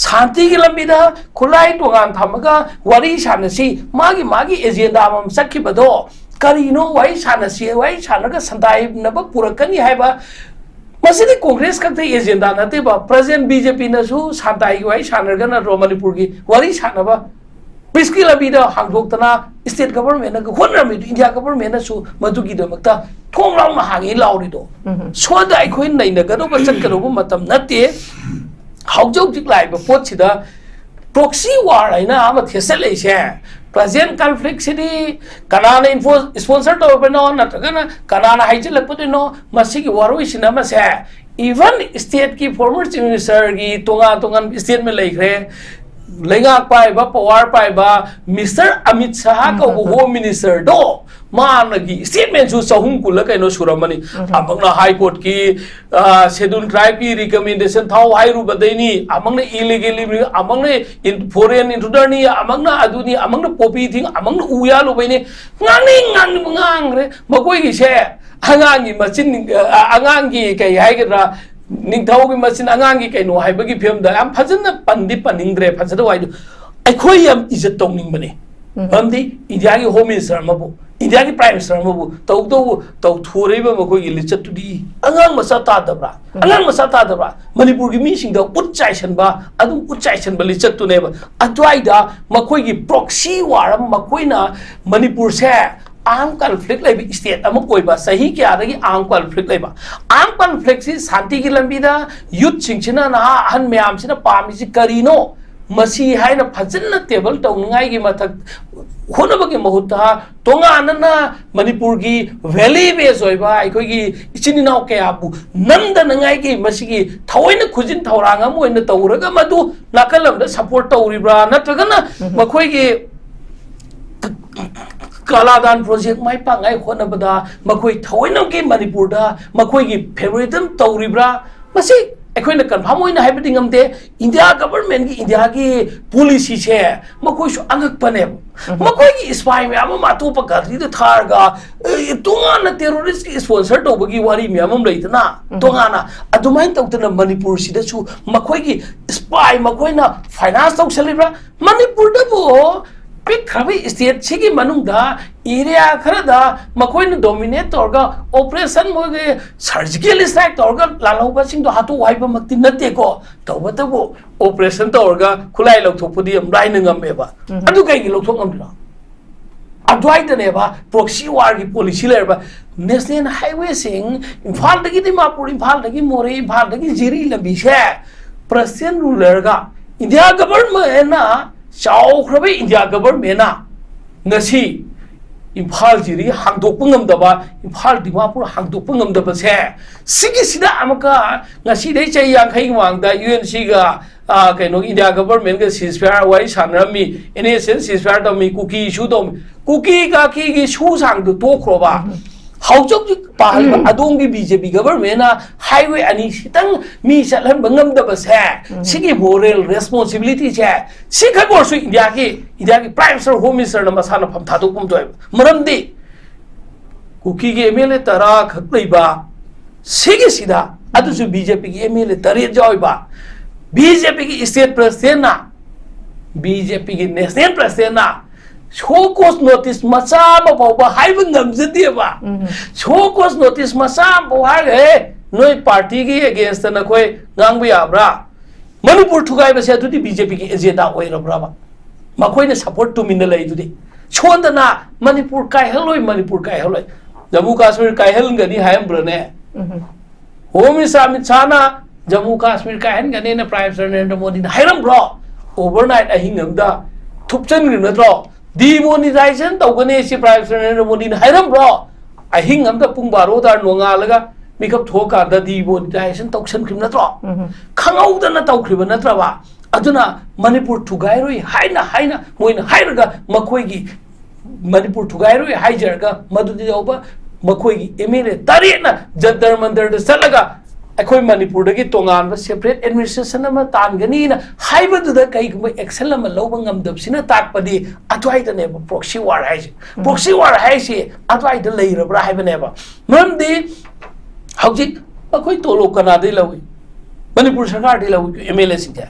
shanti ki lambi da khulai to gan thamaga wari sa na si magi agenda mam sakhi bado Karino wai sana si wai sana ka sandai na ba purakani hai ba masidi Congress ka te agenda na te ba President BJP na su sandai wai sana ga na Manipur gi wari sana ba piski la bi da hangdok tana state government na khon ram India government na su madu gi da makta thong law ma hangi law ri do so da ai khoi nai na ga do ba chat ka ro matam na te haujok jik lai ba pot chi da proxy war ai na ama thesel ai se present conflict city kanana info sponsor to no natagana kanana haije lakpute no masigi waroi sinama se even state ki former chief minister gi tonga state mein laikre lenga pai ba power pai ba Mr. Amit Shah ko home minister do man gi statement su sahum kula kaino suramani amangna high court ki scheduled tribe ki recommendation thau hairu badaini amangna illegally amangna foreign intruder ni amangna aduni amangna popi thing amangna uya lo baini ngang re makoi gi se angang gi machin angang gi kai hai ga Ningthau ki machine angang ki kaino hai ba gi film da am phajana pandi paningre phajada wai du ai khoi am izat tong ning bane amdi India ki home minister mabu India ki prime minister mabu tau thore ba makoi gi lichat tu di angang masa ta da bra Manipur gi mi sing da utchaisan ba adu utchaisan ba lichat tu ne ba atwai da makoi gi proxy war makoi na Manipur se armed conflict lai state ama koi ba sahi kya da gi armed conflict lai ba armed conflict si shanti ki lambi da youth chingchina na han myam sina pami si karino masi hai na phajna table tong ngai gi mathak khona ba gi mahutta tonga na Manipur gi valley base oi ba ai koi gi ichini nau ke apu namda ngai gi masi gi thaoina khujin thauranga mo na tawraga madu nakalam da support tawribra natragana makhoi gi Kaladan project mai pangai khona bada makoi thoinam ki Manipur da makoi gi favoritism tawribra masi ꯑꯩꯈꯣꯏꯅ confirm ꯑꯣꯏꯅ ꯍꯥꯏꯕꯗꯤ ꯉꯝꯗꯦ India ꯒꯕꯔꯟꯃꯦꯟꯠꯒꯤ ꯏꯟꯗꯤꯌꯥꯒꯤ ꯄꯣꯂꯤꯁꯤꯁꯦ ꯃꯈꯣꯏꯁꯨ ꯑꯉꯛꯄꯅꯦꯕ ꯃꯈꯣꯏꯒꯤ ꯁ꯭ꯄꯥꯏ ꯃꯌꯥꯝ ꯑꯃ ꯑꯇꯣꯞꯄ ꯀꯟꯇ꯭ꯔꯤꯗ ꯊꯥꯔꯒ ꯇꯣꯉꯥꯟꯅ ꯇꯦꯔꯣꯔꯤꯁꯀꯤ ꯁ꯭ꯄꯣꯟꯁꯔ ꯇꯧꯕꯒꯤ ꯋꯥꯔꯤ ꯃꯌꯥꯝ ꯑꯃ ꯂꯩꯗꯅ ꯇꯣꯉꯥꯟꯅ ꯑꯗꯨꯃꯥꯏꯅ ꯇꯧꯗꯅ ꯃꯅꯤꯄꯨꯔꯁꯤꯗꯁꯨ ꯃꯈꯣꯏꯒꯤ ꯁ꯭ꯄꯥꯏ ꯃꯈꯣꯏꯅ ꯐꯥꯏꯅꯥꯟꯁ ꯇꯧꯁꯜꯂꯤꯕ꯭ꯔꯥ ꯃꯅꯤꯄꯨꯔꯗꯕꯨ ꯄꯤꯛꯈ꯭ꯔꯕ ꯁ꯭ꯇꯦꯠꯁꯤꯒꯤ ꯃꯅꯨꯡꯗ ꯑꯦꯔꯤꯌꯥ ꯈꯔꯗ ꯃꯈꯣꯏꯅ ꯗꯣꯃꯤꯅꯦꯠ ꯇꯧꯔꯒ ꯑꯣꯄꯔꯦꯁꯟ ꯃꯣꯏꯒꯤ ꯁꯔꯖꯤꯀꯦꯜ ꯁ꯭ꯇ꯭ꯔꯥꯏꯛ ꯇꯧꯔꯒ ꯂꯥꯜꯍꯧꯕꯁꯤꯡꯗꯣ ꯍꯥꯠꯇꯣꯛꯎ ꯍꯥꯏꯕꯃꯛꯇꯤ ꯅꯠꯇꯦꯀꯣ ꯇꯧꯕꯇꯕꯨ ꯑꯣꯄꯔꯦꯁꯟ ꯇꯧꯔꯒ ꯈꯨꯠꯂꯥꯏ ꯂꯧꯊꯣꯛꯄꯗꯤ ꯌꯥꯝ ꯂꯥꯏꯅ ꯉꯝꯃꯦꯕ ꯑꯗꯨ ꯀꯩꯒꯤ ꯂꯧꯊꯣꯛ ꯉꯝꯗ꯭ꯔꯤꯅꯣ ꯑꯗꯨꯋꯥꯏꯗꯅꯦꯕ ꯄ꯭ꯔꯣꯛꯁꯤ ꯋꯥꯔꯒꯤ ꯄꯣꯂꯤꯁꯤ ꯂꯩꯔꯕ ꯅꯦꯁꯅꯦꯜ ꯍꯥꯏꯋꯦꯁꯤꯡ ꯏꯝꯐꯥꯜꯗꯒꯤ ꯗꯤꯃꯥꯄꯨꯔ ꯏꯝꯐꯥꯜꯗꯒꯤ ꯃꯣꯔꯦ ꯏꯝꯐꯥꯜꯗꯒꯤ ꯖꯤꯔꯤ ꯂꯝꯕꯤꯁꯦ ꯄ꯭ꯔꯁꯤꯗꯦꯟ ꯔꯨꯜ ꯂꯩꯔꯒ ꯏꯟꯗꯤꯌꯥ ꯒꯕꯔꯟꯃꯦꯟꯠꯅ ꯆꯥꯎꯈ꯭ꯔꯕ ꯏꯟꯗꯤꯌꯥ ꯒꯕꯔꯟꯃꯦꯟꯠꯅ ꯉꯁꯤ ꯏꯝꯐꯥꯜ ꯖꯤꯔꯤ ꯍꯥꯡꯗꯣꯛꯄ ꯉꯝꯗꯕ ꯏꯝꯐꯥꯜ ꯗꯤꯃꯥꯄꯨꯔ ꯍꯥꯡꯗꯣꯛꯄ ꯉꯝꯗꯕꯁꯦ ꯁꯤꯒꯤꯁꯤꯗ ꯑꯃꯨꯛꯀ ꯉꯁꯤꯗꯩ ꯆꯍꯤ 50 ꯃꯃꯥꯡꯗ UNCꯒ ꯀꯩꯅꯣꯒꯤ ꯏꯟꯗꯤꯌꯥ ꯒꯕꯔꯟꯃꯦꯟꯠꯒ ꯁꯤꯖꯐꯥꯌꯔ ꯋꯥꯔꯤ ꯁꯥꯟꯅꯔꯝꯃꯤ NASN ꯁꯤꯖꯐꯥꯌꯔ ꯇꯧꯃꯤ ꯀꯨꯀꯤ ꯏꯁꯨ ꯇꯧꯃꯤ ꯀꯨꯀꯤ ꯀꯥꯀꯤꯒꯤ ꯁꯨ ꯁꯥꯡꯗꯣ ꯇꯣꯛꯈ꯭ꯔꯣꯕ ꯍꯧꯖꯤꯛ पाहल अदोंगी बीजेपी गवर्नमेंट हाईवे अनी सितंग मी चलन बंगम दबसे सिगी मोरल रेस्पॉन्सिबिलिटी छे सिखा कोर्स इंडिया की प्राइम मिनिस्टर होम मिनिस्टर न मसाना फम थादो कुम तो मरमदी कुकी के एमएलए तरा खतलेबा सिगी सिदा अदुसु बीजेपी की एमएलए तरे जायबा बीजेपी की स्टेट प्रेसिडेंट ना बीजेपी की नेशनल प्रेसिडेंट ना शोकोस नोटिस मचा बाबा हाइबन गमजदेबा शोकोस नोटिस मचा बाहागे नोय पार्टी की अगेंस्ट न कोई गांग याब्रा मणिपुर ठुगाई बसे अदुदी बीजेपी की एजेंडा ओइरब्राबा मखोइने सपोर्ट टू मिन लैदुदी छोंदना मणिपुर कायहलोय जम्मू कश्मीर कायहलगनी हायमब्रने होम मिनिस्टर अमित शाहना जम्मू कश्मीर कायहनगनी न प्राइम मिनिस्टर नरेंद्र मोदी न हायरमब्रो ओवरनाइट अहिंगमदा थुपचनग्रि नत्रो डिमोनिटाइजेशन तौगने से प्राइम मिनिस्टर नरेंद्र मोदी ने हायरमब्रो अहिंगमदा पुंग 12 तार नोंगालगा मिकअप थोकादा डिमोनिटाइजेशन तौसनख्रिम नत्रो खंगौदना तौख्रिब नत्रबा अदुना मणिपुर थुगाइरोय हाइना मोइना हाइरगा मखोइगी मणिपुर थुगाइरोय हाइजरगा मदुदि दौबा मखोइगी एमएलए तरेना जंतर मंतर द चलगा अखोई मणिपुर की तोंगान सेपरेट एडमिनिस्ट्रेशन तानगनी हाइबदुदा कईगुम एक्शन लौब ngमदबसिना ताकपदि अतवाइदने प्रोक्सी वार हाइसे प्रोक्सी वार हाइसे अतवाइद लेरब्रा हाइबनेबा मरमदि हौजिक अखोई तोलो कनादि लवी मणिपुर सरकार दि लवी एमएलए सिंजे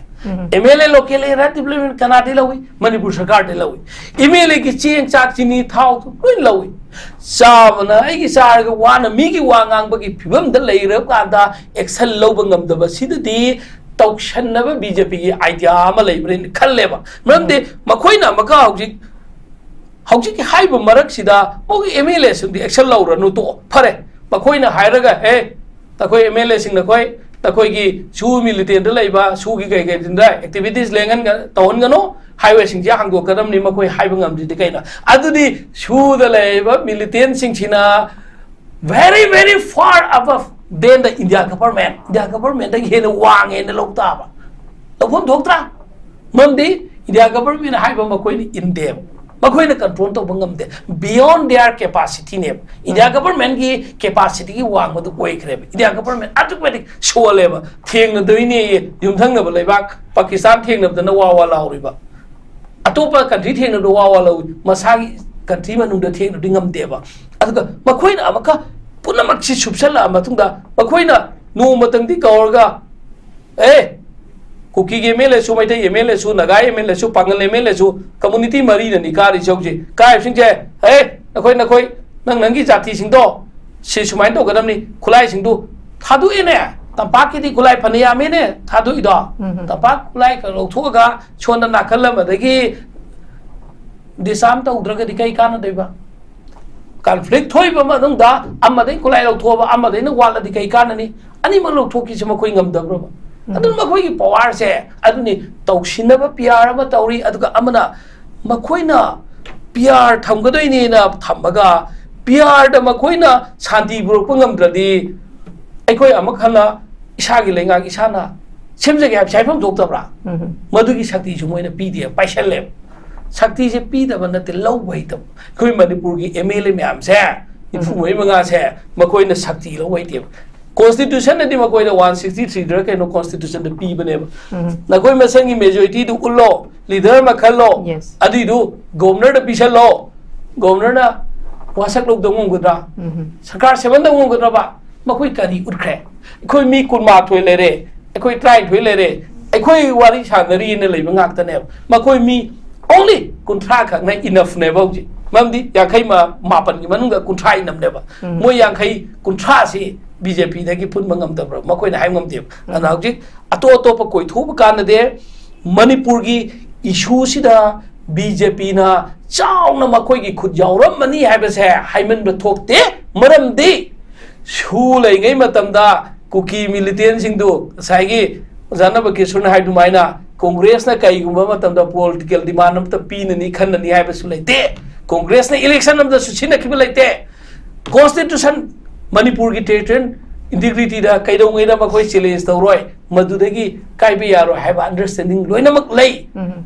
एमएलए लोकल एरिया डेवलपमेंट कनादि लवी मणिपुर सरकार दि लवी एमएलए की चेंग चाक चिनी थाव कोई लवी चाबना आइगी चारगा वाना मीगी वांगांगबगी फिबम द लेरब कांदा एक्शन लौब ngमदब सिददि तौसन्नब बीजेपी की आइडिया अमा लेब्रेन खल्लेबा मरमदि मखोइना मका हौजिक हाइब मरक सिदा मोगी एमएलए सिंदि एक्शन लौरनु तो फरे मखोइना हाइरगा हे तखोइ एमएलए सिंग नखोइ तखोइगी सु मिलिटेंट लेबा सुगी कई दिनदा एक्टिविटीज लेंगन तौनगनो हाईवे सिंजे हांगदोकदम नि मखोइ हाइब ngमदिदि कैना अदुदि सुद लेबा militant सिंगसिना very far above than the India government दा हेन वांगे न लौताबा लौफम दोक्त्रा ममदि India government हाइब मखोइनि इनदे मखोइना कंट्रोल तो बंगमदे beyond their capacity ने India government की capacity की वांग मदु ओइखरे India government अतुकमेटिक सोलेबा थेंग दइने युमथंगब लेबाक पाकिस्तान थेंगनबदना वावा लाउरिबा अतोपा कंट्री थेंगनदो वावा लाउ मसागी कंट्री मनुंदा थेंगनदि ngमदेबा अदुगा मखोइना अमका पुनमक्सि सुबसला मतुंदा मखोइना नोमतंगदि कौरगा ए कुकी के एमएलए सु मैते एमएलए सु नगाई एमएलए सु पांगल एमएलए सु कम्युनिटी मरी न निकारी चौजे काय सिंजे ए नखोइ नंगी जाति सिंदो सि सुमाइन तो गदमनि खुलाई सिंदु थादु एने तंपाकी दी खुलाई फनिया मेने थादु इदो तंपाक खुलाई क लौथोगा छोन नाखल मदगी दिसाम तो उद्रग दिkai कान देबा कॉन्फ्लिक्ट होइबा मदंदा अमदै खुलाई लौथोबा अमदै न वाला दिkai काननी अनि म लौथोकी से मखोइ ngमदब्रो अदुन मखोइगी पावर से अदुनि तौसिनब पीआर अमा तौरी अदुगा अमना मखोइना पीआर थमगदोइनेना थमबगा पीआर द मखोइना शांति बुरक ngमद्रदि अखोइ अमखना इसागी लेंगा इसाना सेमजगे हाब साइफम दोक्तब्रा मदुगी शक्ति जुमोइना पीदे पाइसले शक्ति से पीदब नते लौबै तब अखोइ मणिपुर की एमएलए म्याम से इफुमै मंगा से मखोइना शक्ति लौबै ते constitution adi ma koi da 163 dra kai no constitution da pi bane ba na koi ma sangi majority du ullo leader ma khallo Yes. adi du governor da pisal lo governor na wasak lok dong gudra sarkar seban dong gudra ba ma koi kari utkre koi mi kun ma thoi le re koi try thoi le re koi wari sanari ne le ngak ta ne ma koi mi only kun tra khak na enough ne ba ji mamdi yang khai ma mapan gi manung ga kun try nam ne ba moi yang khai kun tra si BJP da gi pun mangam da bro ma koi na hai ngam de ana ji ato ato pa koi thu ba kan de Manipur gi issue si da BJP na chaw na ma koi gi khut yaw ram mani hai ba se haiman ba thok te maram di shu lai ngai matam da kuki militant sing du sai gi jana ba ki sun hai du mai na Congress na kai gumba matam da political demand nam ta pi na ni khan na ni hai ba su lai te Congress na election nam da su chin na ki ba lai te constitution Manipur gi territorial integrity da kai dong ngai da ma koi challenge tau roi madu da gi kai bi ya ro hai ba understanding loi na mak lai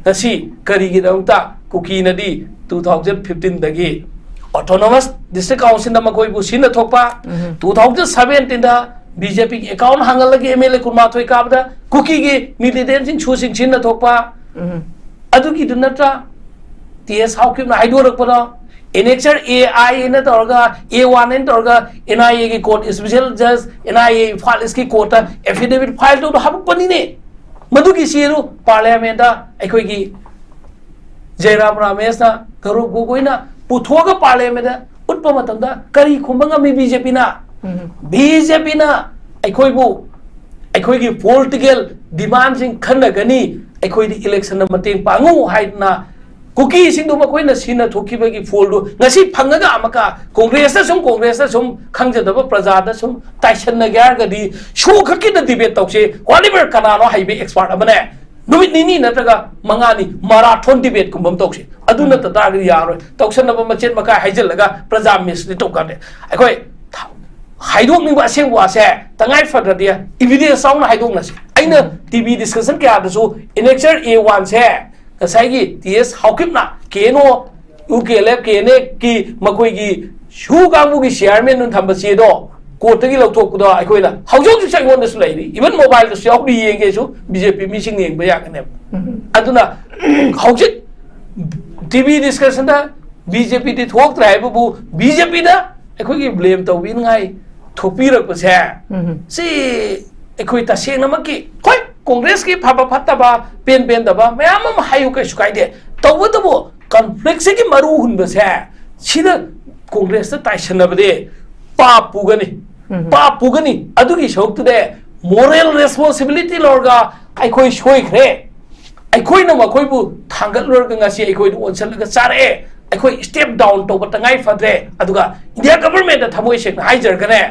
ta si kari gi dong ta kuki na di 2015 da gi autonomous district council da ma koi bu sin na thokpa 2017 da BJP account hangal lagi MLA kurma thoi ka da kuki gi militant sing chu sing sin na thokpa adu gi du natra TS how kim na haido rak pa Annexure AI na torga A1 na torga NIA ki court special judge NIA file iski court affidavit file to hab pani ne madu ki siru parliament da aikoi ki Jairam Ramesh na garu gogoi na puthoga parliament da utpa matam da kari khumanga mi BJP na aikoi bu aikoi ki political demand sing khanna gani aikoi di election na mateng pangu hai na Kuki sing do ma koi na sina thoki ba gi fold ngasi phangaga amaka congress na sum khangja da praja da sum taishan na gyar ga di shu khaki da debate tokse whatever kana no haibe expert amane numit ni na taga mangani marathon debate kumbam tokse adu na ta ga yaro toksan na ba machet maka haijal laga praja mis ni tok ka de akoi haidok ni ba seng wa se tangai fadra dia evidence sound haidok na se aina TV discussion ke ada so annexure A1 se Saigi TS Haukipna Keno UKLF Kene ki Makoi gi Shu Gamu gi chairman nun thamba che do court gi lok thok do aikoi na haujong chu chang won su lai ni even mobile to shop di yeng ge su BJP mi sing yeng ba ya kan aduna haujit TV discussion da BJP di thok trai bu BJP da aikoi gi blame to win ngai thopi rak pa se si aikoi ta seng na ma ki koi Congress ki phaba phatta ba pen da ba mayam ma hayu ka sukai de tawu da bo conflict se ki maru hun ba se sida Congress ta taishan na ba de pa pugani adu ki shok tu de moral responsibility lorga ai khoi shoi khre ai khoi na ma khoi bu thangal lorga ngasi ai khoi on sal ga chare ai khoi step down to ba tangai fadre aduga India government da thamoi sek na haijar ga ne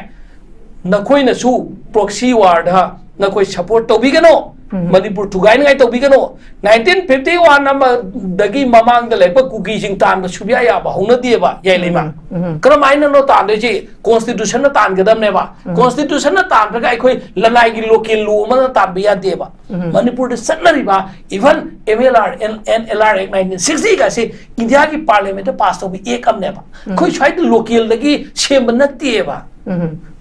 na khoi na su proxy war da na koi support to bigano Manipur tugai ngai to bigano 1951 number dagi mamang da lepa kuki sing tan ba subya ya ba hona die ba yai lema kram aina no tan de ji constitution na tan gadam ne ba constitution na tan ga koi lanai gi local law ma tan biya de ba Manipur de sanari ba even MLR and LR Act 1960 ga se India ki parliament pass to bi ekam ne ba koi chai local dagi sem na te ba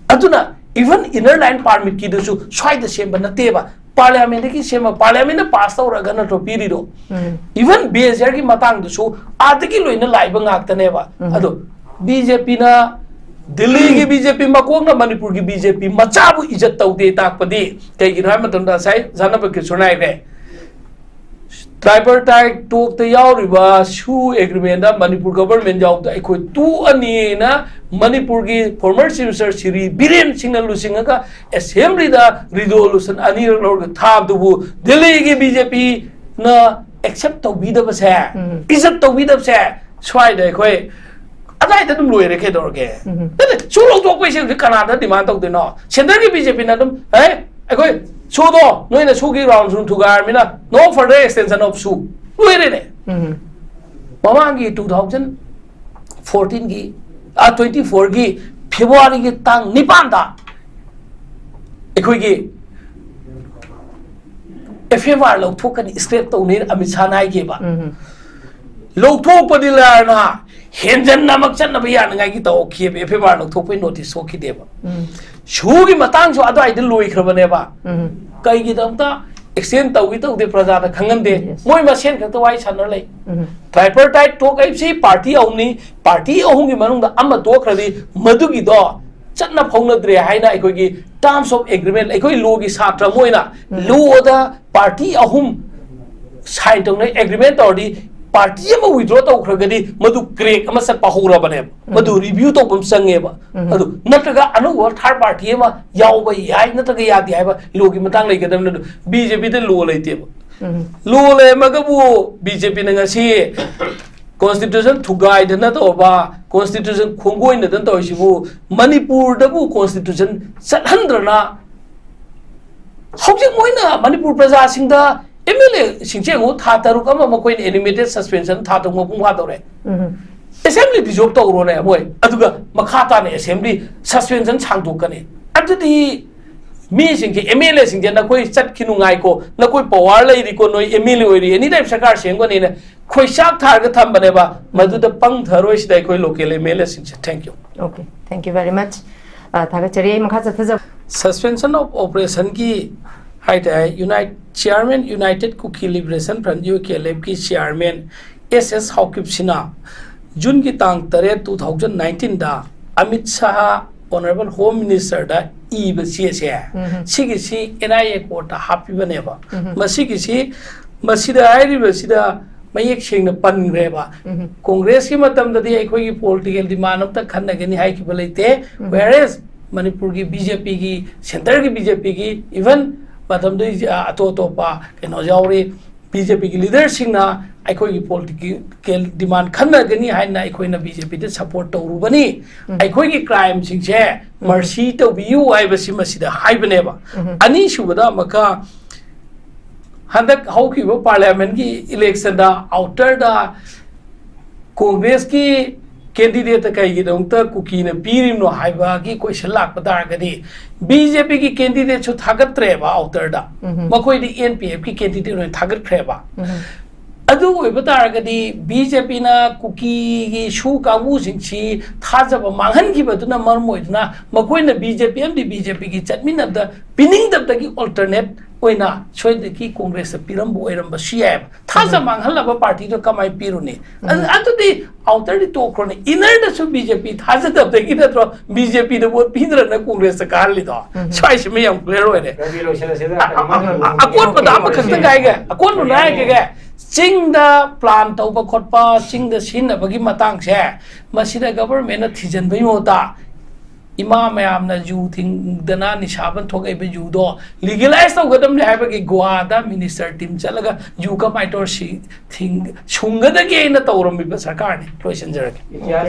aduna even inner line permit ki du swai the same ba na te ba parliament ki sema parliament na pass to ra gana to piri do even BSR ki matang du su adagi loina lai ba ngak ta ne ba ado BJP na Delhi ki BJP makong na Manipur ki BJP macha bu ijat tau de tak padi kai gi ram tam da sai jana ba ki sunai re tripartite talk the yaw riba shu agreement da Manipur government jaw da khoi tu ani na Manipur ki former chief minister Shri Biren Singh na lusinga ka assembly da resolution ani lor ga thab du Delhi ki BJP na accept to bi da ba se izat to bi da se swai da khoi adai da dum loi re ke dor ge su lo tok pe se Canada demand to de no center ki BJP na dum khoi su do noi na su ki round sun thugar mina no further extension of su loi re ne mamang gi 2014 gi 24 gi February gi tang nipan da ekhoi gi FMR lok thok kan scrap to ne Amit Shah nai ge ba lok thok pa di la na हेंजन नमक चन भैया नंगाई की तो खिए FMR लौथोपै notice सोखिदेबा Swiggy मतांग सो अदो आइदन लोइख्रबनेबा कईगी दमता extend तौगी तौदे प्रजा दा खंगनदे मोय मसेन खत वाई सानर लई ट्राइपर्टाइट टोक एफसी पार्टी अहुंगी मनुंग दा अमा तोख्रदी मदुगी दो चन्ना फौनद्रे हाइना अखोगी टर्म्स ऑफ एग्रीमेंट अखोई लो की सात्र मोइना लो दा पार्टी अहुम साइन तौने एग्रीमेंट तौदी पार्टी अमा विथड्रॉ तौख्रगदी मदु क्रेक अमा सत पाहुरबने मदु रिव्यू तौबम संगेबा अदु नत्रगा अनु थर्ड पार्टी अमा यावबा याय नत्रगा यादि हाइबा लो की मतंग लेगदम बीजेपी दे लो लेतेबा लो ले मगबु बीजेपी नंगासी Constitution थुगाइदना तौबा Constitution खोंगोइनदन तौसिबु मणिपुर दबु Constitution सतहंद्रना हौजिक मोइना मणिपुर प्रजा सिंगदा एमएलए सिंचेगो था तरुक अमा मकोइन एनिमेटेड सस्पेंशन था तंग मपुंग हादौरे असेंबली डिजॉल्व तौरोने मोय अदुगा मखाता ने असेंबली सस्पेंशन सांगदोकने अदुदी मी सिंगे एमएलए सिंगे नकोई चटखिनु गाइको नकोई पावर लैरिको नोई एमएलए ओइरि एनी टाइप सरकार सेंगोने ने खोई शाक थारग थंबनेबा मदुदा पंग थरोइ सिदाइ खोई लोकल एमएलए सिंगे thank you okay thank you very much थागचरी मखा चथज सस्पेंशन ऑफ ऑपरेशन की हाइट united chairman United Kuki Liberation Front UKLF की चेयरमैन एसएस हाउकिप सिना जून की तांग 2019 दा Amit Shah honourable home minister दा ई बसीसे सिगिसी एनआईए कोर्ट हापीबनेबा मसिगिसी मसिदा आइरिबसिदा मयेक सेंगना पनग्रेबा कांग्रेस की मतमददी अखोई पॉलिटिकल डिमांड अमता खन्नगनी हाइकिबा लेते वेयरएस मणिपुर की बीजेपी की सेंटर की बीजेपी की इवन मतमदई अतोतोपा केनो जावरी बीजेपी की लीडर सिंगना अखोई political demand खन्नगनी हाइना अखोइना BJP they support तौरुबनी अखोई की क्राइम सिंगसे मर्सी तौबियु आइबसि मसिदा हाइबनेबा अनि सुबदा मका हंदक हौखिबो पार्लियामेंट की इलेक्शन दा आउटर दा कांग्रेस की कैंडिडेट कईगीदमता कुकी ने पीरिनो हाइबा की क्वेश्चन लाखपा तारगदी बीजेपी की कैंडिडेट सु थागत्रेबा आउटर दा मखोइदी एनपीएफ की कैंडिडेट ने थागत्रेबा अदु ओइबा तारगदी बीजेपी ना कुकी की शु कांगू सिंची थाजब मांगहनखिबदुना मरमोइदुना मखोइना बीजेपी एमडी बीजेपी की चटमिनदा पिनिंगदबदा की अल्टरनेट ओइना सोइदकी कांग्रेस पिरमबो ओइरमबा सियाब थाजा मांगहलबा पार्टी तो कमाई पिरुनी अदुदी आउटर दि टोक्रोने इनर दसु बीजेपी थाजा दबदगी नत्रो बीजेपी दो वोट पिद्रना कांग्रेस काली दो स्वाइस में यम क्लियर ओइरे अकोन पदा मखत गाइगे अकोन नायगे चिंगदा प्लान तौबा खोटपा चिंगदा सिनबगी मतांग से मसिदा गवर्नमेंट थिजनबई मोता इमा मैम जू थिंगदना निशाबन थोगैब जूदो लीगलाइज तौगदमने हाइबगी गोवादा मिनिस्टर टीम चलगा जू कमाइटोर सी थिंग सुंगदगे न तौरमिबा सरकार ने लोइसनजरगे